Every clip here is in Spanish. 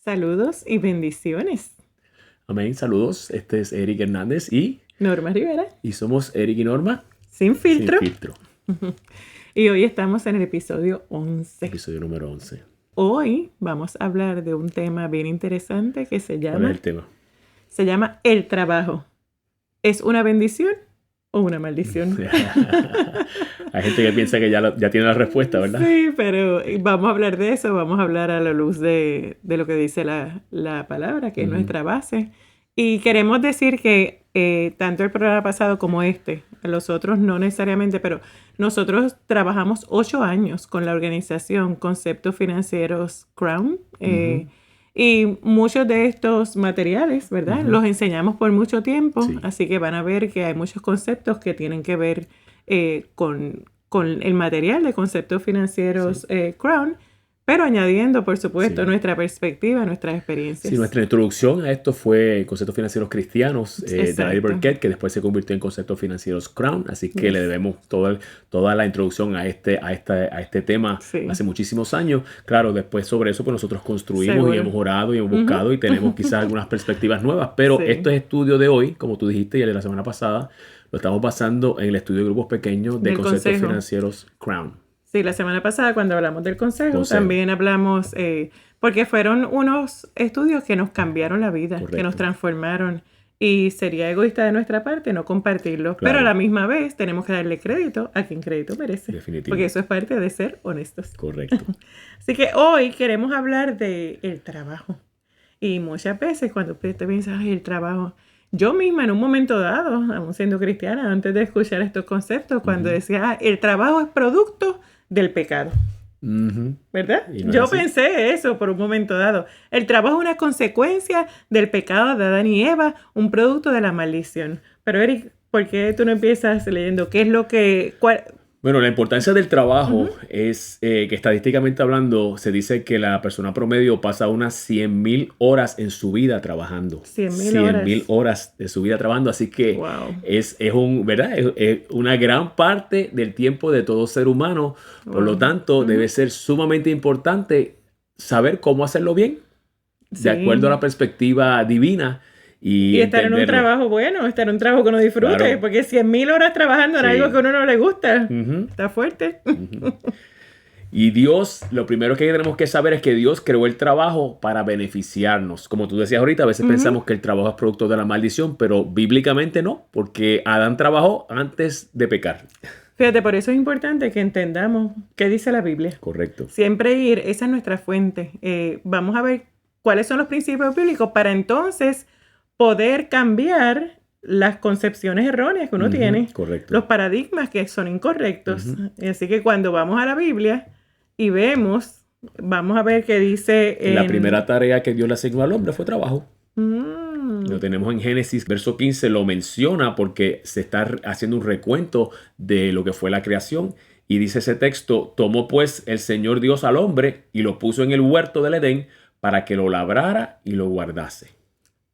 Saludos y bendiciones. Amén, saludos. Este es Eric Hernández Norma Rivera, y somos Eric y Norma sin filtro. Sin Filtro. Y hoy estamos en el episodio 11. Episodio número 11. Hoy vamos a hablar de un tema bien interesante que se ¿Cuál es llama... el tema? Se llama el trabajo. ¿Es una bendición o una maldición? Hay gente que piensa que ya tiene la respuesta, ¿verdad? Sí, pero vamos a hablar de eso. Vamos a hablar a la luz de lo que dice la palabra, que es nuestra base. Y queremos decir que tanto el programa pasado como los otros no necesariamente, pero nosotros trabajamos 8 años con la organización Conceptos Financieros Crown. Y muchos de estos materiales, ¿verdad? Los enseñamos por mucho tiempo, Sí. Así que van a ver que hay muchos conceptos que tienen que ver con el material de Conceptos Financieros Crown, pero añadiendo, por supuesto, Sí. nuestra perspectiva, nuestras experiencias. Sí, nuestra introducción a esto fue Conceptos Financieros Cristianos de Exacto. Larry Burkett, que después se convirtió en Conceptos Financieros Crown, así que le debemos toda la introducción a este tema hace muchísimos años. Claro, después sobre eso pues nosotros construimos Seguro. y hemos orado y hemos buscado y tenemos quizás algunas perspectivas nuevas, pero estos estudios de hoy, como tú dijiste, y el de la semana pasada, lo estamos basando en el estudio de grupos pequeños de Del Conceptos consejo. Financieros Crown. Sí, la semana pasada cuando hablamos del consejo. También hablamos, porque fueron unos estudios que nos cambiaron la vida, Correcto. que nos transformaron. Y sería egoísta de nuestra parte no compartirlos. Claro. Pero a la misma vez tenemos que darle crédito a quien crédito merece. Definitivo. Porque eso es parte de ser honestos. Correcto. Así que hoy queremos hablar del trabajo. Y muchas veces cuando te piensas, ay, el trabajo... Yo misma en un momento dado, aún siendo cristiana, antes de escuchar estos conceptos, cuando decía, el trabajo es producto del pecado. ¿Verdad? Yo pensé eso por un momento dado. El trabajo es una consecuencia del pecado de Adán y Eva, un producto de la maldición. Pero Eric, ¿por qué tú no empiezas leyendo? ¿Qué es lo que... Bueno, la importancia del trabajo es que estadísticamente hablando se dice que la persona promedio pasa unas 100,000 horas en su vida trabajando. 100,000 horas de su vida trabajando, así que es una gran parte del tiempo de todo ser humano. Por lo tanto, debe ser sumamente importante saber cómo hacerlo bien, de acuerdo a la perspectiva divina. Y estar en un trabajo bueno, estar en un trabajo que uno disfrute, claro. Porque 100,000 horas trabajando en algo que a uno no le gusta, está fuerte. Y Dios, lo primero que tenemos que saber es que Dios creó el trabajo para beneficiarnos. Como tú decías ahorita, a veces pensamos que el trabajo es producto de la maldición, pero bíblicamente no, porque Adán trabajó antes de pecar. Fíjate, por eso es importante que entendamos qué dice la Biblia. Correcto. Siempre esa es nuestra fuente. Vamos a ver cuáles son los principios bíblicos para entonces poder cambiar las concepciones erróneas que uno tiene, correcto. Los paradigmas que son incorrectos. Así que cuando vamos a la Biblia y vamos a ver qué dice... La primera tarea que Dios le asignó al hombre fue trabajo. Lo tenemos en Génesis, verso 15, lo menciona porque se está haciendo un recuento de lo que fue la creación. Y dice ese texto, tomó pues el Señor Dios al hombre y lo puso en el huerto del Edén para que lo labrara y lo guardase.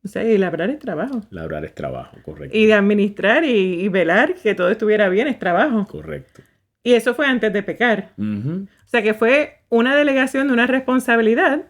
O sea, y labrar es trabajo. Labrar es trabajo, correcto. Y de administrar y velar que todo estuviera bien es trabajo. Correcto. Y eso fue antes de pecar. O sea, que fue una delegación de una responsabilidad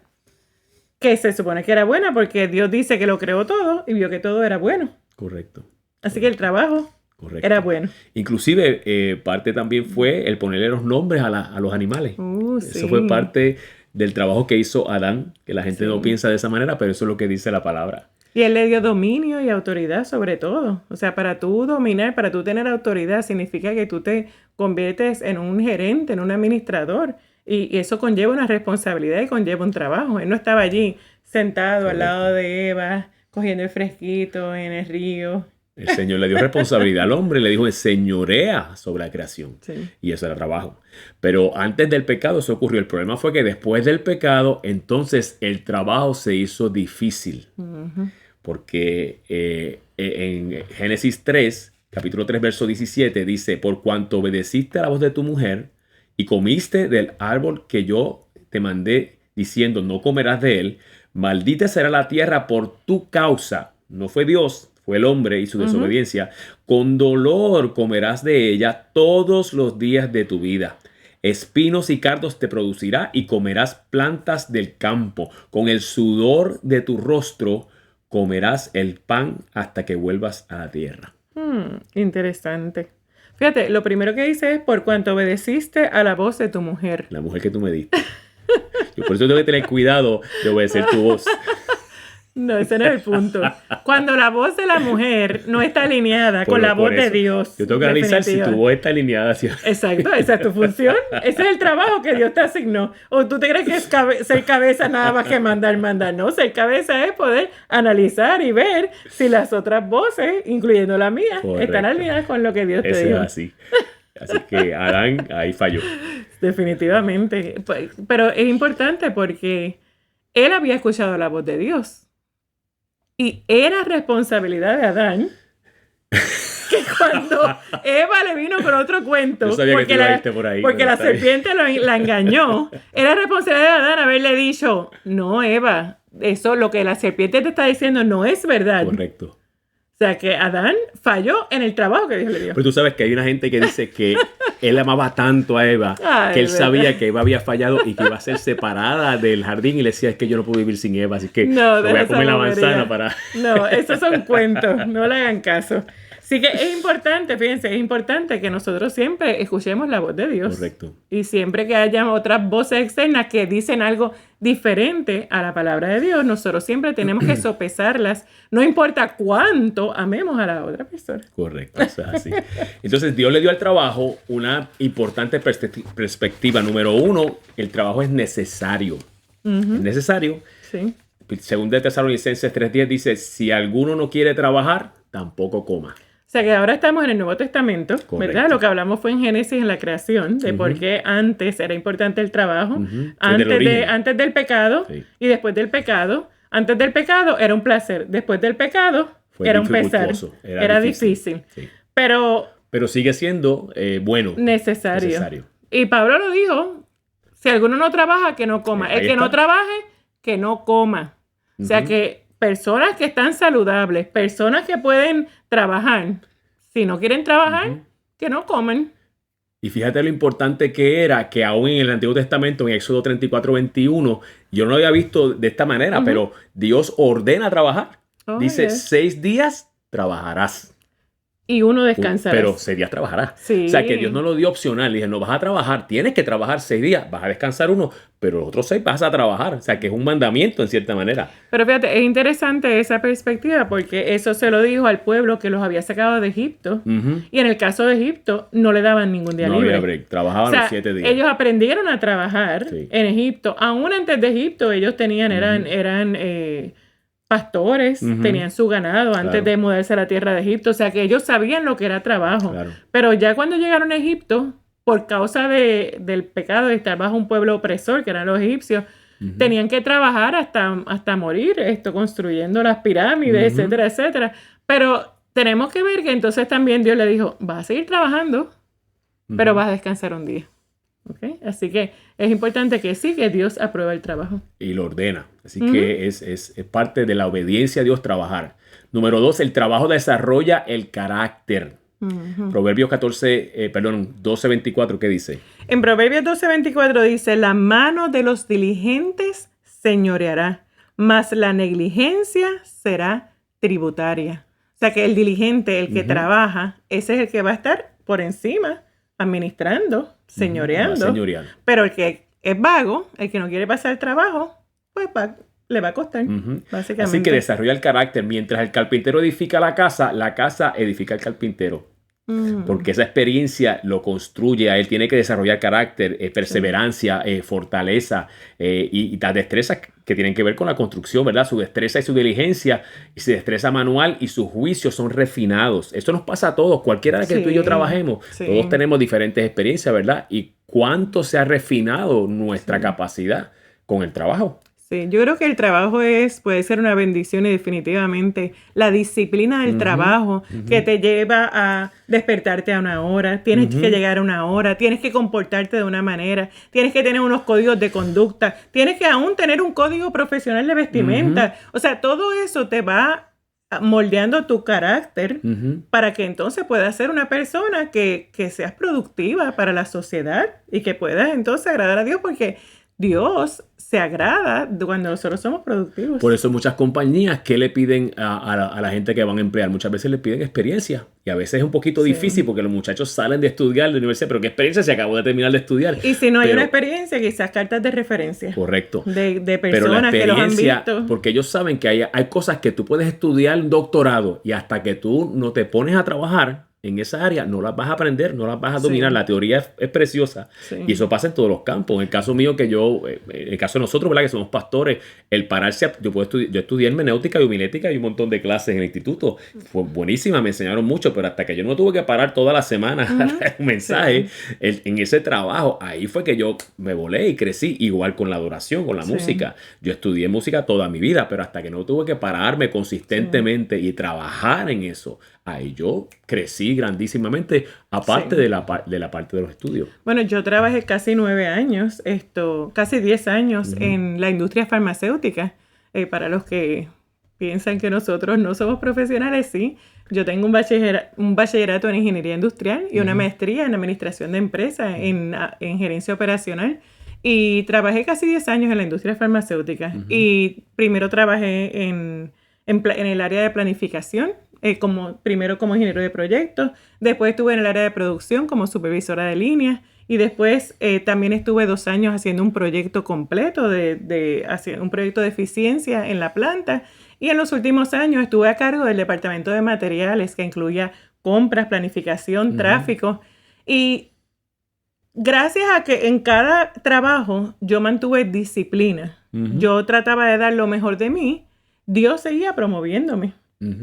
que se supone que era buena porque Dios dice que lo creó todo y vio que todo era bueno. Correcto. Así que el trabajo era bueno. Inclusive, parte también fue el ponerle los nombres a los animales. Eso fue parte del trabajo que hizo Adán, que la gente no piensa de esa manera, pero eso es lo que dice la palabra. Y él le dio dominio y autoridad sobre todo. O sea, para tú dominar, para tú tener autoridad, significa que tú te conviertes en un gerente, en un administrador. Y eso conlleva una responsabilidad y conlleva un trabajo. Él no estaba allí sentado al lado de Eva, cogiendo el fresquito en el río. El Señor le dio responsabilidad al hombre, le dijo, señorea sobre la creación. Y eso era trabajo. Pero antes del pecado eso ocurrió. El problema fue que después del pecado, entonces el trabajo se hizo difícil. Porque en Génesis 3, capítulo 3, verso 17, dice, por cuanto obedeciste a la voz de tu mujer y comiste del árbol que yo te mandé, diciendo, no comerás de él, maldita será la tierra por tu causa. No fue Dios, fue el hombre y su desobediencia. Con dolor comerás de ella todos los días de tu vida. Espinos y cardos te producirá y comerás plantas del campo. Con el sudor de tu rostro comerás el pan hasta que vuelvas a la tierra. Interesante. Fíjate, lo primero que dice es por cuanto obedeciste a la voz de tu mujer. La mujer que tú me diste. Yo por eso tengo que tener cuidado de obedecer tu voz. No, ese no es el punto. Cuando la voz de la mujer no está alineada con la voz de Dios. Yo tengo que analizar si tu voz está alineada hacia... Exacto, esa es tu función. Ese es el trabajo que Dios te asignó. ¿O tú te crees que es ser cabeza nada más que mandar? No, ser cabeza es poder analizar y ver si las otras voces, incluyendo la mía, están alineadas con lo que Dios te dijo. Eso es así. Así que Adán ahí falló. Definitivamente. Pero es importante porque él había escuchado la voz de Dios. Y era responsabilidad de Adán que cuando Eva le vino con otro cuento, porque la serpiente la engañó, era responsabilidad de Adán haberle dicho, no, Eva, eso lo que la serpiente te está diciendo no es verdad. Correcto. O sea, que Adán falló en el trabajo que Dios le dio. Pero tú sabes que hay una gente que dice que él amaba tanto a Eva, que él sabía que Eva había fallado y que iba a ser separada del jardín y le decía, es que yo no puedo vivir sin Eva, así que no, voy a comer la manzana para... No, esos son cuentos, no le hagan caso. Así que es importante, fíjense, es importante que nosotros siempre escuchemos la voz de Dios. Correcto. Y siempre que haya otras voces externas que dicen algo diferente a la palabra de Dios, nosotros siempre tenemos que sopesarlas, no importa cuánto amemos a la otra persona. Correcto, eso es así. Entonces Dios le dio al trabajo una importante perspectiva. Número 1, el trabajo es necesario. Es necesario. Sí. Según de Tesalonicenses 3:10 dice, si alguno no quiere trabajar, tampoco coma. O sea que ahora estamos en el Nuevo Testamento, correcto, ¿verdad? Lo que hablamos fue en Génesis, en la creación, de por qué antes era importante el trabajo, antes del pecado, sí, y después del pecado. Antes del pecado era un placer, después del pecado era un pesar, era difícil. Sí. Pero sigue siendo bueno. Necesario. Y Pablo lo dijo, si alguno no trabaja, que no coma. El que no trabaje, que no coma. O sea que personas que están saludables, personas que pueden trabajar, si no quieren trabajar, que no comen. Y fíjate lo importante que era que aún en el Antiguo Testamento, en Éxodo 34:21, yo no lo había visto de esta manera, pero Dios ordena trabajar. Dice, 6 días trabajarás. Y uno descansará. Pero 6 días trabajarás. Sí. O sea, que Dios no lo dio opcional. Le dije, no vas a trabajar, tienes que trabajar 6 días, vas a descansar 1, pero los otros 6 vas a trabajar. O sea, que es un mandamiento en cierta manera. Pero fíjate, es interesante esa perspectiva porque eso se lo dijo al pueblo que los había sacado de Egipto. Y en el caso de Egipto, no le daban ningún día libre. No había break, trabajaban los 7 días. Ellos aprendieron a trabajar en Egipto. Aún antes de Egipto, ellos tenían, eran pastores, tenían su ganado antes de mudarse a la tierra de Egipto. O sea, que ellos sabían lo que era trabajo. Claro. Pero ya cuando llegaron a Egipto, por causa del pecado de estar bajo un pueblo opresor, que eran los egipcios, tenían que trabajar hasta morir, construyendo las pirámides, etcétera, etcétera. Pero tenemos que ver que entonces también Dios le dijo, vas a seguir trabajando, pero vas a descansar un día. ¿Okay? Así que es importante que sí, que Dios aprueba el trabajo. Y lo ordena. Así que es parte de la obediencia a Dios trabajar. Número 2, el trabajo desarrolla el carácter. Proverbios 12:24, ¿qué dice? En Proverbios 12:24 dice, la mano de los diligentes señoreará, mas la negligencia será tributaria. O sea que el diligente, el que trabaja, ese es el que va a estar por encima, administrando, señoreando. Pero el que es vago, el que no quiere pasar el trabajo, pues le va a costar, básicamente. Así que desarrolla el carácter. Mientras el carpintero edifica la casa edifica el carpintero. Porque esa experiencia lo construye a él. Tiene que desarrollar carácter, perseverancia, fortaleza y las destrezas que tienen que ver con la construcción, ¿verdad? Su destreza y su diligencia y su destreza manual y sus juicios son refinados. Esto nos pasa a todos. Cualquiera que tú y yo trabajemos, todos tenemos diferentes experiencias, ¿verdad? Y cuánto se ha refinado nuestra capacidad con el trabajo. Sí, yo creo que el trabajo puede ser una bendición y definitivamente la disciplina del trabajo que te lleva a despertarte a una hora, tienes que llegar a una hora, tienes que comportarte de una manera, tienes que tener unos códigos de conducta, tienes que aún tener un código profesional de vestimenta. O sea, todo eso te va moldeando tu carácter para que entonces puedas ser una persona que seas productiva para la sociedad y que puedas entonces agradar a Dios, porque Dios se agrada cuando nosotros somos productivos. Por eso muchas compañías que le piden a la gente que van a emplear, muchas veces le piden experiencia. Y a veces es un poquito difícil porque los muchachos salen de estudiar de la universidad, pero ¿qué experiencia se acabó de terminar de estudiar? Y si no hay una experiencia, quizás cartas de referencia. Correcto. De personas que los han visto. Porque ellos saben que hay cosas que tú puedes estudiar un doctorado y hasta que tú no te pones a trabajar en esa área, no las vas a aprender, no las vas a dominar. La teoría es preciosa. Y eso pasa en todos los campos. En el caso mío, en el caso de nosotros, ¿verdad? Que somos pastores, el pararse, yo estudié hermenéutica y homilética y un montón de clases en el instituto. Fue buenísima, me enseñaron mucho, pero hasta que yo no tuve que parar toda la semana a dar un mensaje en ese trabajo, ahí fue que yo me volé y crecí, igual con la adoración, con la música. Yo estudié música toda mi vida, pero hasta que no tuve que pararme consistentemente y trabajar en eso, ahí yo crecí grandísimamente, aparte de la parte de los estudios. Bueno, yo trabajé casi 9 años, casi 10 años en la industria farmacéutica. Para los que piensan que nosotros no somos profesionales, sí. Yo tengo un bachillerato en ingeniería industrial y una maestría en administración de empresas, en gerencia operacional. Y trabajé casi 10 años en la industria farmacéutica. Y primero trabajé en el área de planificación, primero como ingeniero de proyectos, después estuve en el área de producción como supervisora de línea y después también estuve 2 años haciendo un proyecto completo haciendo un proyecto de eficiencia en la planta, y en los últimos años estuve a cargo del departamento de materiales que incluía compras, planificación, tráfico, y gracias a que en cada trabajo yo mantuve disciplina, yo trataba de dar lo mejor de mí, Dios seguía promoviéndome.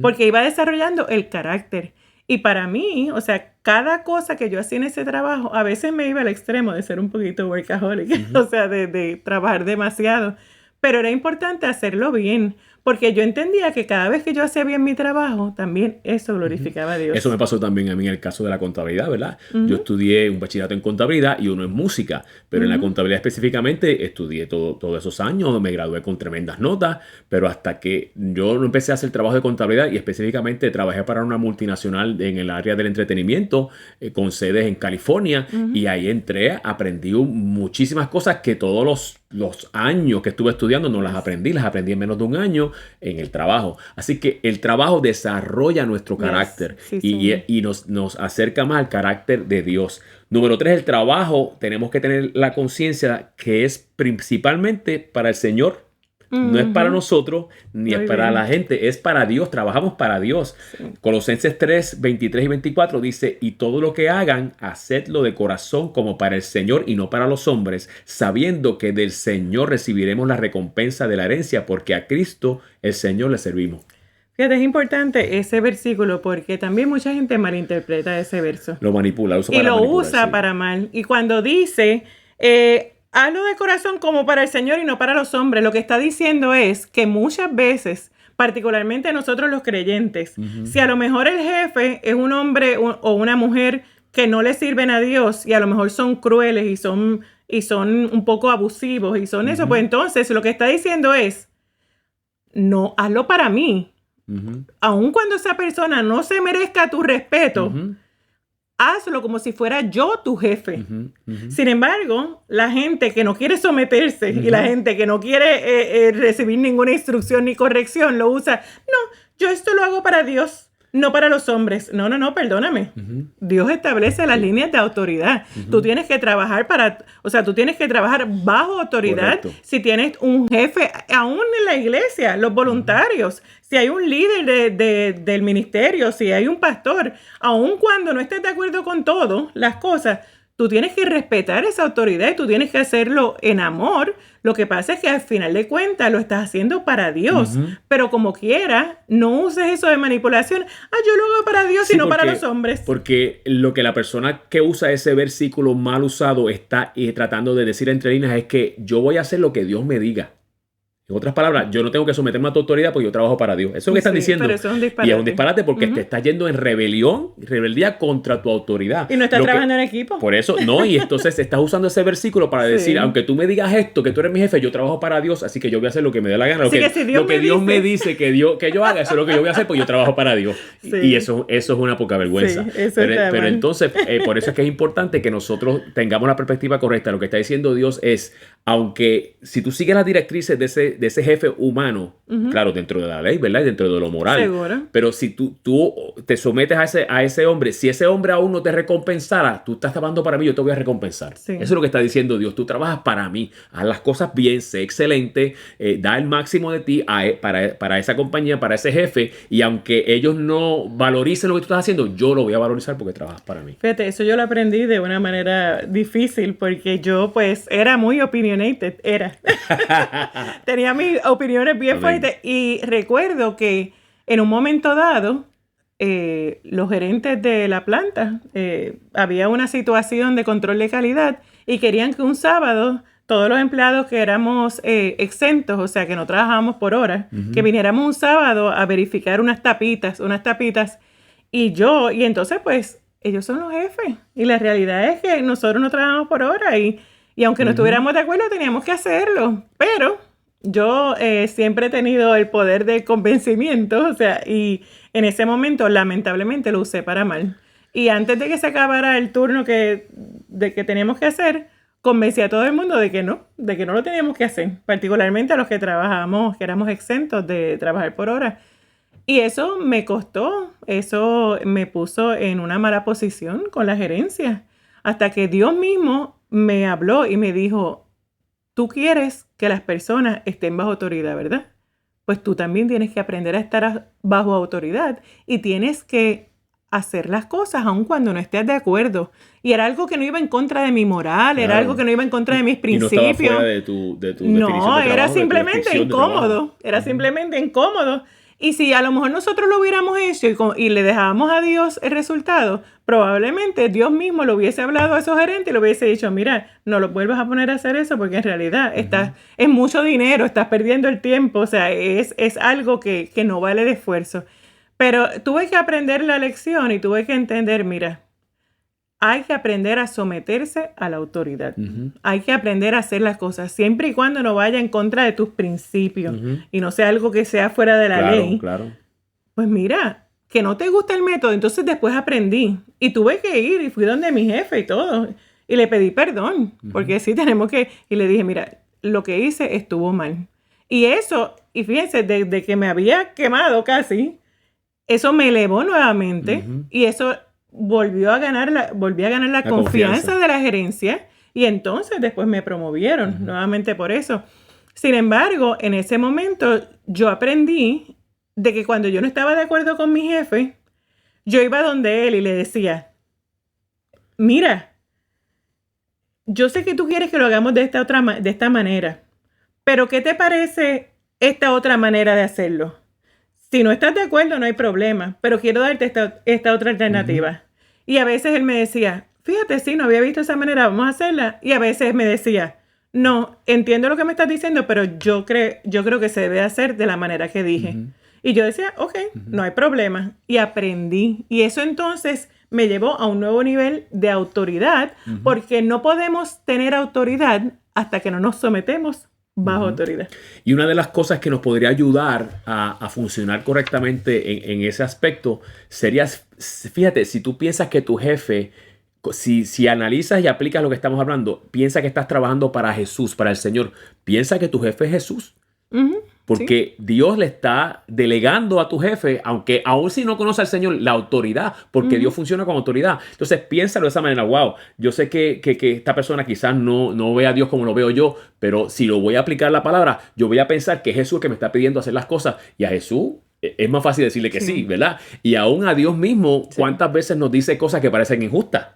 Porque iba desarrollando el carácter. Y para mí, o sea, cada cosa que yo hacía en ese trabajo, a veces me iba al extremo de ser un poquito workaholic, o sea, de trabajar demasiado. Pero era importante hacerlo bien, porque yo entendía que cada vez que yo hacía bien mi trabajo, también eso glorificaba a Dios. Eso me pasó también a mí en el caso de la contabilidad, ¿verdad? Yo estudié un bachillerato en contabilidad y uno en música, pero en la contabilidad específicamente estudié todos esos años, me gradué con tremendas notas, pero hasta que yo no empecé a hacer trabajo de contabilidad y específicamente trabajé para una multinacional en el área del entretenimiento, con sedes en California, y ahí aprendí muchísimas cosas que todos los años que estuve estudiando no las aprendí en menos de un año en el trabajo. Así que el trabajo desarrolla nuestro carácter y nos acerca más al carácter de Dios. Número 3, el trabajo, tenemos que tener la conciencia que es principalmente para el Señor. No es para nosotros, ni es para la gente, es para Dios, trabajamos para Dios. Colosenses 3, 23 y 24 dice, y todo lo que hagan, hacedlo de corazón como para el Señor y no para los hombres, sabiendo que del Señor recibiremos la recompensa de la herencia, porque a Cristo el Señor le servimos. Fíjate, es importante ese versículo porque también mucha gente malinterpreta ese verso. Lo manipula, usa para mal. Y cuando dice... hazlo de corazón como para el Señor y no para los hombres. Lo que está diciendo es que muchas veces, particularmente nosotros los creyentes, si a lo mejor el jefe es un hombre o una mujer que no le sirven a Dios y a lo mejor son crueles y son un poco abusivos y son eso, pues entonces lo que está diciendo es, no, hazlo para mí. Aun cuando esa persona no se merezca tu respeto, hazlo como si fuera yo tu jefe. Sin embargo, la gente que no quiere someterse y la gente que no quiere recibir ninguna instrucción ni corrección lo usa. No, yo esto lo hago para Dios, no para los hombres. No, perdóname. Dios establece las líneas de autoridad. Tú tienes que trabajar tú tienes que trabajar bajo autoridad. Correcto. Si tienes un jefe, aún en la iglesia, los voluntarios, si hay un líder del ministerio, si hay un pastor, aun cuando no estés de acuerdo con todo las cosas, tú tienes que respetar esa autoridad y tú tienes que hacerlo en amor. Lo que pasa es que al final de cuentas lo estás haciendo para Dios. Pero como quiera, no uses eso de manipulación. Yo lo hago para Dios y no para los hombres. Porque lo que la persona que usa ese versículo mal usado está tratando de decir entre líneas es que yo voy a hacer lo que Dios me diga. En otras palabras, yo no tengo que someterme a tu autoridad porque yo trabajo para Dios. Eso es lo que están diciendo. Pero eso es un disparate. Y es un disparate porque te estás yendo en rebeldía contra tu autoridad. Y no estás trabajando en equipo. Por eso, no, y entonces estás usando ese versículo para decir, aunque tú me digas esto, que tú eres mi jefe, yo trabajo para Dios, así que yo voy a hacer lo que me dé la gana. Lo que Dios me dice que yo haga, eso es lo que yo voy a hacer, porque yo trabajo para Dios. Sí. Y eso es una poca vergüenza. Sí, pero entonces, por eso es que es importante que nosotros tengamos la perspectiva correcta. Lo que está diciendo Dios es, aunque si tú sigues las directrices de ese jefe humano, claro, dentro de la ley, ¿verdad? Y dentro de lo moral. Seguro. Pero si tú te sometes a ese hombre, si ese hombre aún no te recompensara, tú estás trabajando para mí, yo te voy a recompensar. Sí. Eso es lo que está diciendo Dios. Tú trabajas para mí, haz las cosas bien, sé excelente, da el máximo de ti para esa compañía, para ese jefe, y aunque ellos no valoricen lo que tú estás haciendo, yo lo voy a valorizar porque trabajas para mí. Fíjate, eso yo lo aprendí de una manera difícil porque yo pues era muy opinionated, tenía mis opiniones bien fuertes y recuerdo que en un momento dado los gerentes de la planta, había una situación de control de calidad y querían que un sábado todos los empleados que éramos exentos, o sea que no trabajábamos por hora, que viniéramos un sábado a verificar unas tapitas y entonces pues ellos son los jefes y la realidad es que nosotros no trabajamos por hora y aunque no estuviéramos de acuerdo teníamos que hacerlo, pero yo siempre he tenido el poder de convencimiento, o sea, y en ese momento lamentablemente lo usé para mal. Y antes de que se acabara el turno de que teníamos que hacer, convencí a todo el mundo de que no lo teníamos que hacer, particularmente a los que trabajábamos, que éramos exentos de trabajar por hora. Y eso me costó, eso me puso en una mala posición con la gerencia, hasta que Dios mismo me habló y me dijo, tú quieres que las personas estén bajo autoridad, ¿verdad? Pues tú también tienes que aprender a estar bajo autoridad y tienes que hacer las cosas aun cuando no estés de acuerdo. Y era algo que no iba en contra de mi moral, era algo que no iba en contra de mis principios. Y no estaba fuera de tu definición de trabajo, era simplemente incómodo, simplemente incómodo. Y si a lo mejor nosotros lo hubiéramos hecho y le dejábamos a Dios el resultado, probablemente Dios mismo lo hubiese hablado a esos gerentes y le hubiese dicho, mira, no lo vuelvas a poner a hacer eso porque en realidad es mucho dinero, estás perdiendo el tiempo, o sea, es algo que no vale el esfuerzo. Pero tuve que aprender la lección y tuve que entender, mira, hay que aprender a someterse a la autoridad. Hay que aprender a hacer las cosas siempre y cuando no vaya en contra de tus principios y no sea algo que sea fuera de la ley. Claro. Pues mira, que no te gusta el método, entonces después aprendí y tuve que ir y fui donde mi jefe y todo y le pedí perdón porque sí tenemos que, y le dije, mira, lo que hice estuvo mal. Y eso, y fíjense, de que me había quemado casi, eso me elevó nuevamente y eso volví a ganar la confianza de la gerencia y entonces después me promovieron nuevamente por eso. Sin embargo, en ese momento yo aprendí de que cuando yo no estaba de acuerdo con mi jefe, yo iba donde él y le decía, mira, yo sé que tú quieres que lo hagamos de esta manera, pero ¿qué te parece esta otra manera de hacerlo? Si no estás de acuerdo, no hay problema, pero quiero darte esta otra alternativa. Y a veces él me decía, fíjate, sí, no había visto esa manera, vamos a hacerla. Y a veces me decía, no, entiendo lo que me estás diciendo, pero yo creo que se debe hacer de la manera que dije. Y yo decía, ok, no hay problema. Y aprendí. Y eso entonces me llevó a un nuevo nivel de autoridad, porque no podemos tener autoridad hasta que no nos sometemos bajo autoridad. Y una de las cosas que nos podría ayudar a funcionar correctamente en ese aspecto sería, fíjate, si tú piensas que tu jefe, si analizas y aplicas lo que estamos hablando, piensa que estás trabajando para Jesús, para el Señor, piensa que tu jefe es Jesús. Porque Dios le está delegando a tu jefe, aunque aún si no conoce al Señor, la autoridad, porque Dios funciona con autoridad. Entonces piénsalo de esa manera, wow, yo sé que esta persona quizás no ve a Dios como lo veo yo, pero si lo voy a aplicar la palabra, yo voy a pensar que es Jesús que me está pidiendo hacer las cosas, y a Jesús es más fácil decirle que sí, ¿verdad? Y aún a Dios mismo, ¿cuántas veces nos dice cosas que parecen injustas?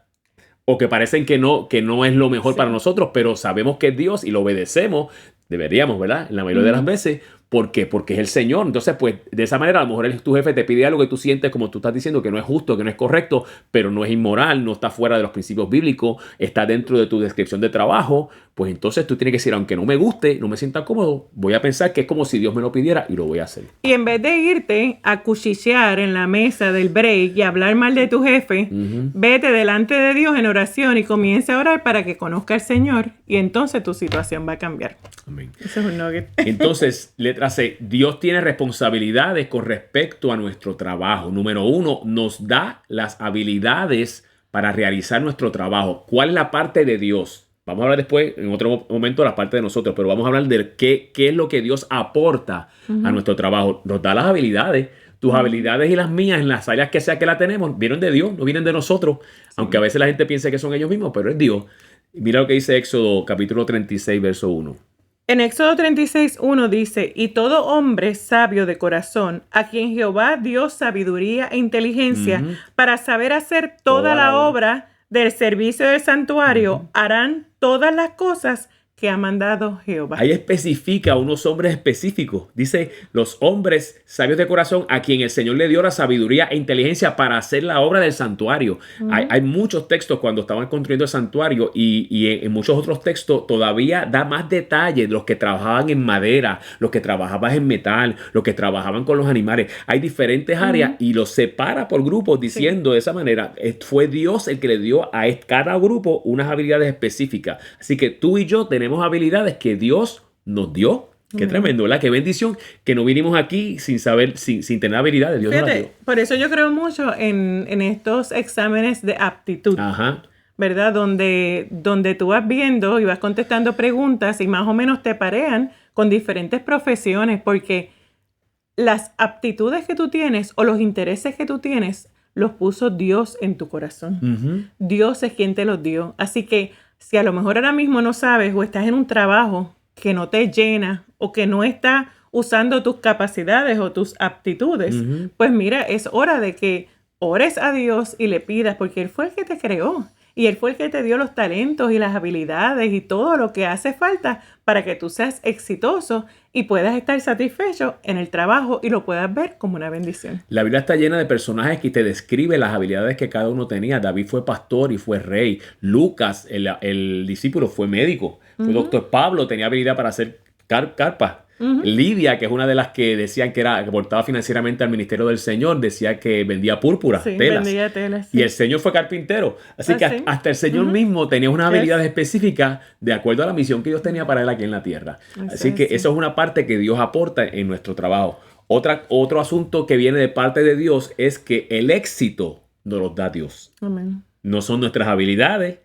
O que parecen que no es lo mejor para nosotros, pero sabemos que es Dios y lo obedecemos, deberíamos, ¿verdad? En la mayoría de las veces, ¿Por qué? Porque es el Señor. Entonces, pues, de esa manera, a lo mejor tu jefe te pide algo que tú sientes, como tú estás diciendo, que no es justo, que no es correcto, pero no es inmoral, no está fuera de los principios bíblicos, está dentro de tu descripción de trabajo. Pues entonces tú tienes que decir, aunque no me guste, no me sienta cómodo, voy a pensar que es como si Dios me lo pidiera y lo voy a hacer. Y en vez de irte a cuchichear en la mesa del break y hablar mal de tu jefe, vete delante de Dios en oración y comienza a orar para que conozca al Señor y entonces tu situación va a cambiar. Amén. Eso es un nugget. Entonces, letra C, Dios tiene responsabilidades con respecto a nuestro trabajo. Número 1, nos da las habilidades para realizar nuestro trabajo. ¿Cuál es la parte de Dios? Vamos a hablar después, en otro momento, de la parte de nosotros, pero vamos a hablar de qué es lo que Dios aporta a nuestro trabajo. Nos da las habilidades. Tus habilidades y las mías, en las áreas que sea que la tenemos, vienen de Dios, no vienen de nosotros. Sí. Aunque a veces la gente piense que son ellos mismos, pero es Dios. Mira lo que dice Éxodo, capítulo 36, verso 1. En Éxodo 36, 1 dice, y todo hombre sabio de corazón, a quien Jehová dio sabiduría e inteligencia para saber hacer toda la obra del servicio del santuario, harán todas las cosas que ha mandado Jehová. Ahí especifica unos hombres específicos. Dice, los hombres sabios de corazón a quien el Señor le dio la sabiduría e inteligencia para hacer la obra del santuario. Hay muchos textos cuando estaban construyendo el santuario y en muchos otros textos todavía da más detalles de los que trabajaban en madera, los que trabajaban en metal, los que trabajaban con los animales. Hay diferentes áreas y los separa por grupos diciendo de esa manera, fue Dios el que le dio a cada grupo unas habilidades específicas. Así que tú y yo tenemos habilidades que Dios nos dio. Qué tremendo, ¿verdad? Qué bendición que no vinimos aquí sin saber, sin tener habilidades. Dios nos las dio. Por eso yo creo mucho en estos exámenes de aptitud. Ajá. ¿Verdad? Donde tú vas viendo y vas contestando preguntas y más o menos te parean con diferentes profesiones, porque las aptitudes que tú tienes o los intereses que tú tienes los puso Dios en tu corazón. Dios es quien te los dio. Así que si a lo mejor ahora mismo no sabes o estás en un trabajo que no te llena o que no está usando tus capacidades o tus aptitudes, pues mira, es hora de que ores a Dios y le pidas, porque Él fue el que te creó y Él fue el que te dio los talentos y las habilidades y todo lo que hace falta para que tú seas exitoso y puedas estar satisfecho en el trabajo y lo puedas ver como una bendición. La Biblia está llena de personajes que te describe las habilidades que cada uno tenía. David fue pastor y fue rey. Lucas, el discípulo, fue médico. Fue doctor. Pablo tenía habilidad para hacer carpas. Lidia, que es una de las que decían que aportaba financieramente al ministerio del Señor, decía que vendía púrpura, telas. Vendía telas, sí. Y el Señor fue carpintero. Así que hasta el Señor mismo tenía unas habilidades específicas de acuerdo a la misión que Dios tenía para él aquí en la tierra. Así que eso es una parte que Dios aporta en nuestro trabajo. Otro asunto que viene de parte de Dios es que el éxito nos lo da Dios. Amén. No son nuestras habilidades.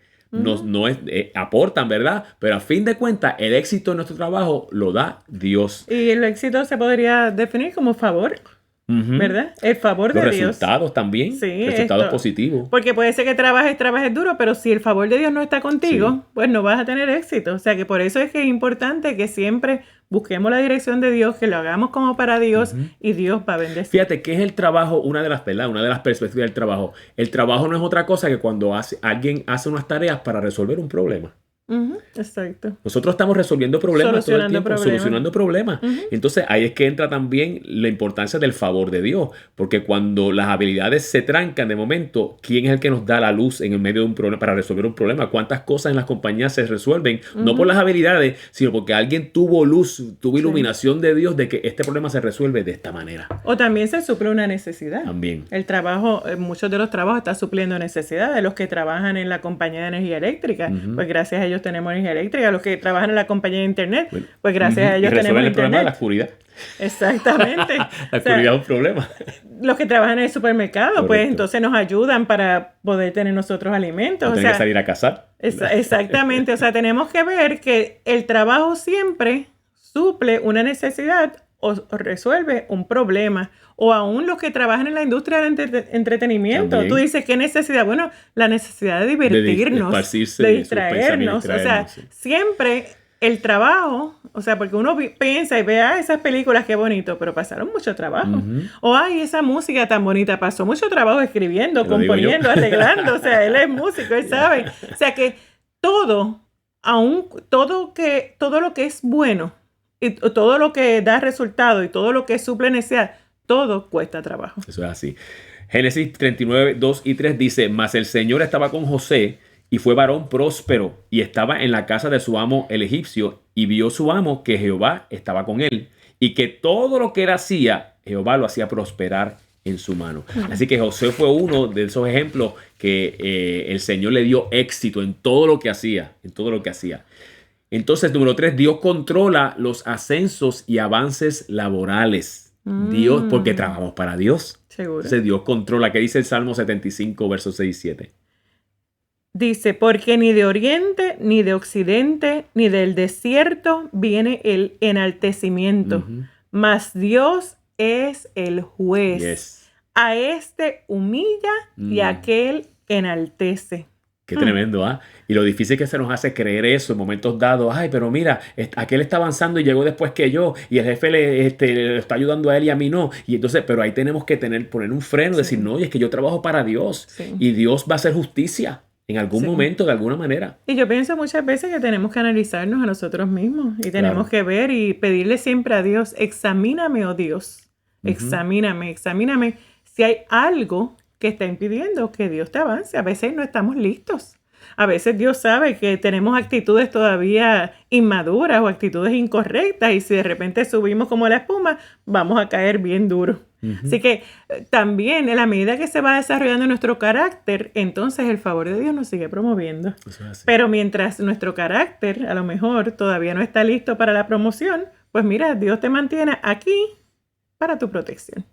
Aportan, ¿verdad? Pero a fin de cuentas, el éxito en nuestro trabajo lo da Dios. Y el éxito se podría definir como favor, ¿verdad? El favor de Dios. Los resultados también, resultados positivos. Porque puede ser que trabajes duro, pero si el favor de Dios no está contigo, pues no vas a tener éxito. O sea que por eso es que es importante que siempre busquemos la dirección de Dios, que lo hagamos como para Dios y Dios va a bendecir. Fíjate, ¿qué es el trabajo? Una de las perspectivas del trabajo. El trabajo no es otra cosa que cuando alguien hace unas tareas para resolver un problema. Exacto. Nosotros estamos resolviendo problemas todo el tiempo, solucionando problemas. Entonces ahí es que entra también la importancia del favor de Dios, porque cuando las habilidades se trancan de momento, ¿quién es el que nos da la luz en el medio de un problema para resolver un problema? ¿Cuántas cosas en las compañías se resuelven? No por las habilidades, sino porque alguien tuvo luz, tuvo iluminación de Dios de que este problema se resuelve de esta manera. O también se suple una necesidad. También. El trabajo, muchos de los trabajos están supliendo necesidades. Los que trabajan en la compañía de energía eléctrica, pues gracias a ellos tenemos energía eléctrica. Los que trabajan en la compañía de internet, pues gracias a ellos tenemos internet. El problema de la oscuridad. Exactamente. La oscuridad es un problema. Los que trabajan en el supermercado, correcto, pues entonces nos ayudan para poder tener nosotros alimentos. No tener que salir a cazar. Exactamente. O sea, tenemos que ver que el trabajo siempre suple una necesidad o resuelve un problema. O aún los que trabajan en la industria del entretenimiento. También. Tú dices, ¿qué necesidad? Bueno, la necesidad de divertirnos, de distraernos. O sea, siempre el trabajo, o sea, porque uno piensa y ve, esas películas, qué bonito, pero pasaron mucho trabajo. O, esa música tan bonita, pasó mucho trabajo escribiendo, componiendo, arreglando. O sea, él es músico, él sabe. O sea, que todo lo que es bueno, Y todo lo que da resultado y todo lo que suple necesidad, todo cuesta trabajo. Eso es así. Génesis 39, 2 y 3 dice, mas el Señor estaba con José y fue varón próspero y estaba en la casa de su amo el egipcio y vio su amo que Jehová estaba con él y que todo lo que él hacía, Jehová lo hacía prosperar en su mano. Así que José fue uno de esos ejemplos que el Señor le dio éxito en todo lo que hacía, Entonces, número 3, Dios controla los ascensos y avances laborales. Dios, porque trabajamos para Dios. Seguro. Entonces, Dios controla. ¿Qué dice el Salmo 75, versos 6 y 7? Dice, porque ni de oriente, ni de occidente, ni del desierto viene el enaltecimiento, mas Dios es el juez. Yes. A este humilla y a aquel enaltece. Qué tremendo, ¿ah? Y lo difícil que se nos hace creer eso en momentos dados. Ay, pero mira, aquel está avanzando y llegó después que yo, y el jefe le está ayudando a él y a mí no. Y entonces, pero ahí tenemos que poner un freno, decir, no, y es que yo trabajo para Dios. Y Dios va a hacer justicia en algún momento, de alguna manera. Y yo pienso muchas veces que tenemos que analizarnos a nosotros mismos y tenemos que ver y pedirle siempre a Dios, examíname, oh Dios, examíname si hay algo que está impidiendo que Dios te avance. A veces no estamos listos. A veces Dios sabe que tenemos actitudes todavía inmaduras o actitudes incorrectas y si de repente subimos como la espuma, vamos a caer bien duro. Así que también en la medida que se va desarrollando nuestro carácter, entonces el favor de Dios nos sigue promoviendo. Pero mientras nuestro carácter a lo mejor todavía no está listo para la promoción, pues mira, Dios te mantiene aquí para tu protección.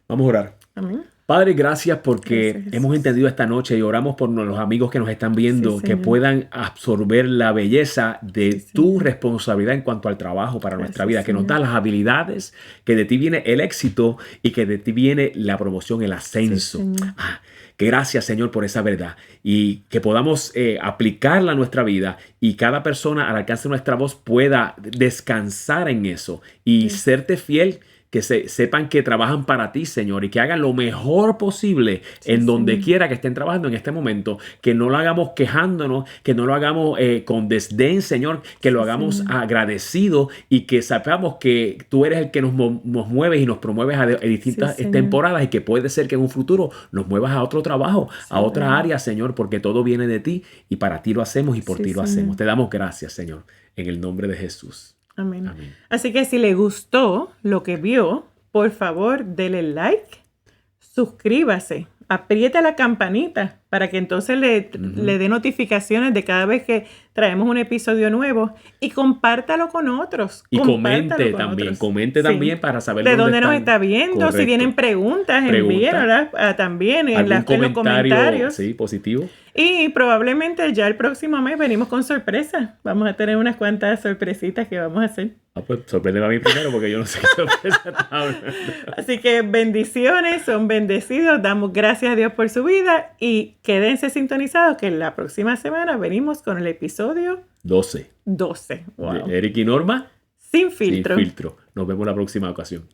Vamos a orar. Amén. Padre, gracias porque hemos entendido esta noche y oramos por los amigos que nos están viendo, que puedan absorber la belleza de tu responsabilidad en cuanto al trabajo para nuestra vida, que nos da las habilidades, que de ti viene el éxito y que de ti viene la promoción, el ascenso. Que gracias, Señor, por esa verdad y que podamos aplicarla a nuestra vida y cada persona al alcance de nuestra voz pueda descansar en eso y serte fiel, que sepan que trabajan para ti, Señor, y que hagan lo mejor posible en donde quiera que estén trabajando en este momento, que no lo hagamos quejándonos, que no lo hagamos con desdén, Señor, que lo hagamos agradecido y que sepamos que tú eres el que nos mueves y nos promueves a distintas temporadas y que puede ser que en un futuro nos muevas a otro trabajo, a otra área, Señor, porque todo viene de ti y para ti lo hacemos y por ti lo hacemos. Te damos gracias, Señor, en el nombre de Jesús. Amén. Así que si le gustó lo que vio, por favor, dele like, suscríbase, aprieta la campanita para que entonces le dé notificaciones de cada vez que traemos un episodio nuevo y compártalo con otros. Y comente también para saber de dónde nos está viendo. Correcto. Si tienen preguntas, envíenlas también en los comentarios. Sí, positivo. Y probablemente ya el próximo mes venimos con sorpresas. Vamos a tener unas cuantas sorpresitas que vamos a hacer. Pues sorpréndeme a mí primero porque yo no sé qué sorpresa está hablando. Así que bendiciones, son bendecidos. Damos gracias a Dios por su vida y quédense sintonizados que la próxima semana venimos con el episodio 12. Wow. De Eric y Norma. Sin filtro. Sin filtro. Nos vemos la próxima ocasión.